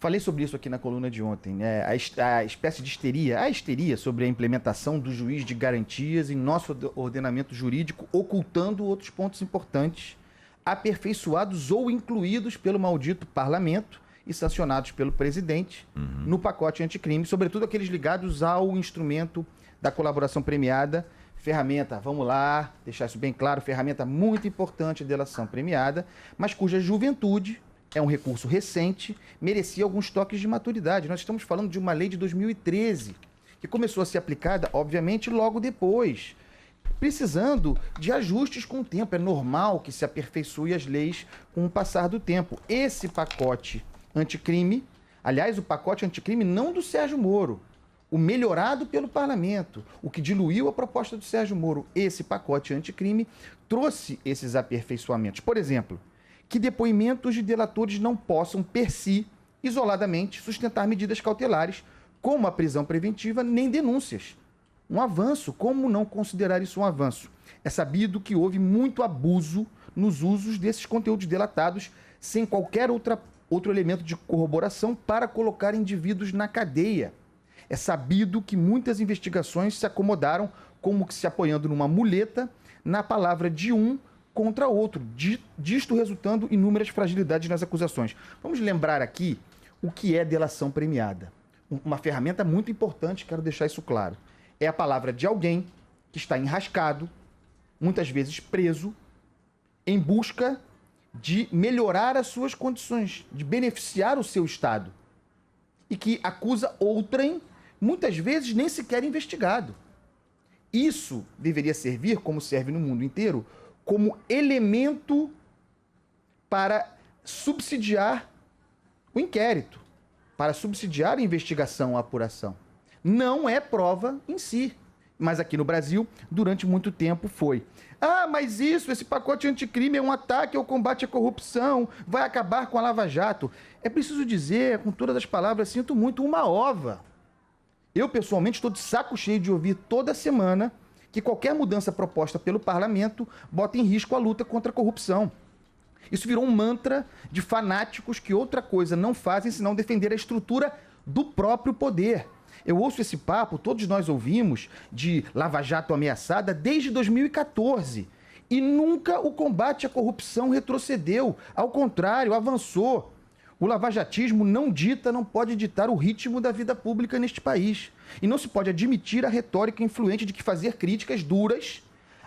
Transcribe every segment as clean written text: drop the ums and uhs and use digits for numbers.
Falei sobre isso aqui na coluna de ontem, né? A espécie de histeria, a histeria sobre a implementação do juiz de garantias em nosso ordenamento jurídico, ocultando outros pontos importantes, aperfeiçoados ou incluídos pelo maldito parlamento e sancionados pelo presidente no pacote anticrime, sobretudo aqueles ligados ao instrumento da colaboração premiada, ferramenta, vamos lá, deixar isso bem claro, ferramenta muito importante de delação premiada, mas cuja juventude é um recurso recente, merecia alguns toques de maturidade. Nós estamos falando de uma lei de 2013, que começou a ser aplicada, obviamente, logo depois, precisando de ajustes com o tempo. É normal que se aperfeiçoe as leis com o passar do tempo. Esse pacote anticrime, aliás, o pacote anticrime não do Sérgio Moro, o melhorado pelo parlamento, o que diluiu a proposta do Sérgio Moro, esse pacote anticrime trouxe esses aperfeiçoamentos. Por exemplo, que depoimentos de delatores não possam, per si, isoladamente, sustentar medidas cautelares, como a prisão preventiva, nem denúncias. Um avanço. Como não considerar isso um avanço? É sabido que houve muito abuso nos usos desses conteúdos delatados, sem qualquer outro elemento de corroboração para colocar indivíduos na cadeia. É sabido que muitas investigações se acomodaram como que se apoiando numa muleta na palavra de um contra outro, disto resultando inúmeras fragilidades nas acusações. Vamos lembrar aqui o que é delação premiada. Uma ferramenta muito importante, quero deixar isso claro. É a palavra de alguém que está enrascado, muitas vezes preso, em busca de melhorar as suas condições, de beneficiar o seu estado, e que acusa outrem, muitas vezes nem sequer investigado. Isso deveria servir, como serve no mundo inteiro, como elemento para subsidiar o inquérito, para subsidiar a investigação, a apuração. Não é prova em si, mas aqui no Brasil, durante muito tempo foi. Ah, mas esse pacote anticrime é um ataque ao combate à corrupção, vai acabar com a Lava Jato. É preciso dizer, com todas as palavras, sinto muito, uma ova. Eu, pessoalmente, estou de saco cheio de ouvir toda semana que qualquer mudança proposta pelo parlamento bota em risco a luta contra a corrupção. Isso virou um mantra de fanáticos que outra coisa não fazem senão defender a estrutura do próprio poder. Eu ouço esse papo, todos nós ouvimos, de Lava Jato ameaçada desde 2014. E nunca o combate à corrupção retrocedeu. Ao contrário, avançou. O lavajatismo não pode ditar o ritmo da vida pública neste país. E não se pode admitir a retórica influente de que fazer críticas duras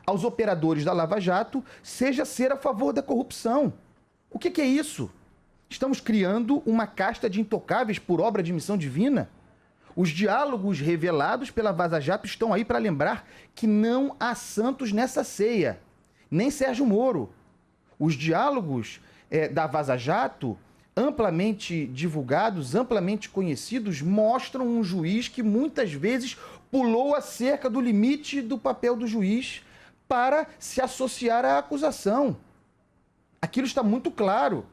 aos operadores da Lava Jato seja ser a favor da corrupção. O que é isso? Estamos criando uma casta de intocáveis por obra de missão divina? Os diálogos revelados pela Vaza Jato estão aí para lembrar que não há santos nessa ceia, nem Sérgio Moro. Os diálogos da Vaza Jato, amplamente divulgados, amplamente conhecidos, mostram um juiz que muitas vezes pulou a cerca do limite do papel do juiz para se associar à acusação. Aquilo está muito claro.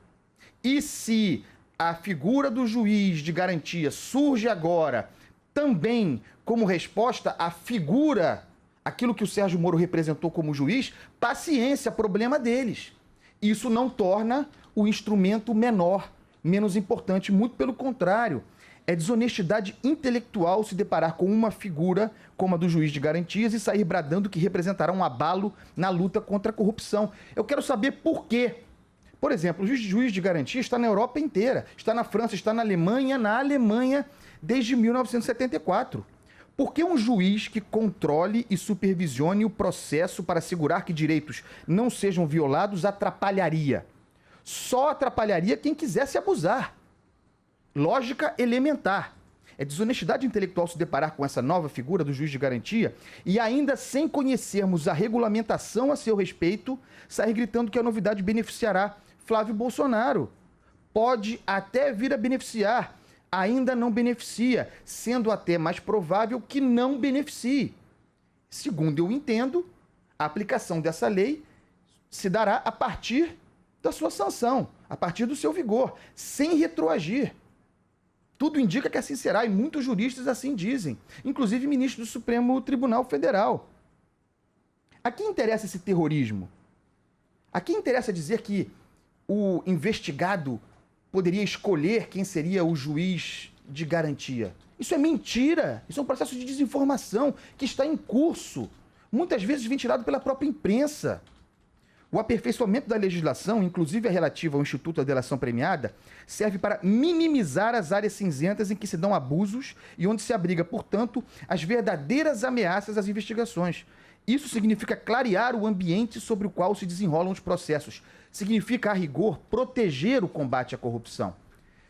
E se a figura do juiz de garantia surge agora também como resposta à figura, aquilo que o Sérgio Moro representou como juiz, paciência, problema deles. Isso não torna o instrumento menor, menos importante, muito pelo contrário. É desonestidade intelectual se deparar com uma figura como a do juiz de garantias e sair bradando que representará um abalo na luta contra a corrupção. Eu quero saber por quê. Por exemplo, o juiz de garantia está na Europa inteira, está na França, está na Alemanha desde 1974. Por que um juiz que controle e supervisione o processo para assegurar que direitos não sejam violados atrapalharia? Só atrapalharia quem quisesse abusar. Lógica elementar. É desonestidade intelectual se deparar com essa nova figura do juiz de garantia e ainda sem conhecermos a regulamentação a seu respeito, sair gritando que a novidade beneficiará Flávio Bolsonaro. Pode até vir a beneficiar, ainda não beneficia, sendo até mais provável que não beneficie. Segundo eu entendo, a aplicação dessa lei se dará a partir da sua sanção, a partir do seu vigor, sem retroagir. Tudo indica que assim será, e muitos juristas assim dizem, inclusive ministros do Supremo Tribunal Federal. A quem interessa esse terrorismo? A quem interessa dizer que o investigado poderia escolher quem seria o juiz de garantia. Isso é mentira. Isso é um processo de desinformação que está em curso, muitas vezes ventilado pela própria imprensa. O aperfeiçoamento da legislação, inclusive a relativa ao Instituto da Delação Premiada, serve para minimizar as áreas cinzentas em que se dão abusos e onde se abriga, portanto, as verdadeiras ameaças às investigações. Isso significa clarear o ambiente sobre o qual se desenrolam os processos. Significa, a rigor, proteger o combate à corrupção.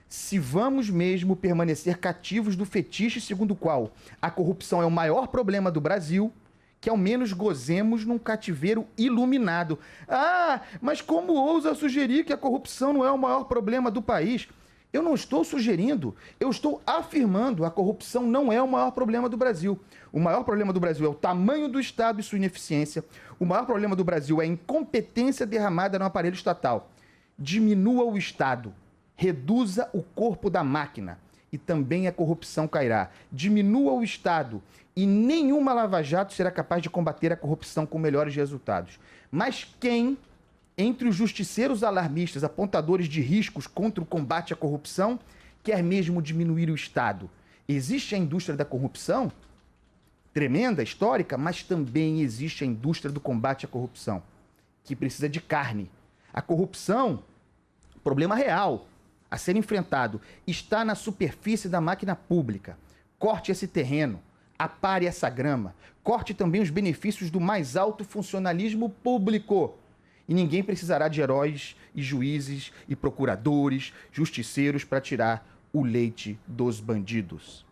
Se vamos mesmo permanecer cativos do fetiche segundo o qual a corrupção é o maior problema do Brasil, que ao menos gozemos num cativeiro iluminado. Ah, mas como ousa sugerir que a corrupção não é o maior problema do país? Eu não estou sugerindo, eu estou afirmando: a corrupção não é o maior problema do Brasil. O maior problema do Brasil é o tamanho do Estado e sua ineficiência. O maior problema do Brasil é a incompetência derramada no aparelho estatal. Diminua o Estado, reduza o corpo da máquina e também a corrupção cairá. Diminua o Estado e nenhuma lava-jato será capaz de combater a corrupção com melhores resultados. Mas quem, entre os justiceiros alarmistas, apontadores de riscos contra o combate à corrupção, quer mesmo diminuir o Estado? Existe a indústria da corrupção, tremenda, histórica, mas também existe a indústria do combate à corrupção, que precisa de carne. A corrupção, problema real a ser enfrentado, está na superfície da máquina pública. Corte esse terreno, apare essa grama, corte também os benefícios do mais alto funcionalismo público. E ninguém precisará de heróis e juízes e procuradores, justiceiros para tirar o leite dos bandidos.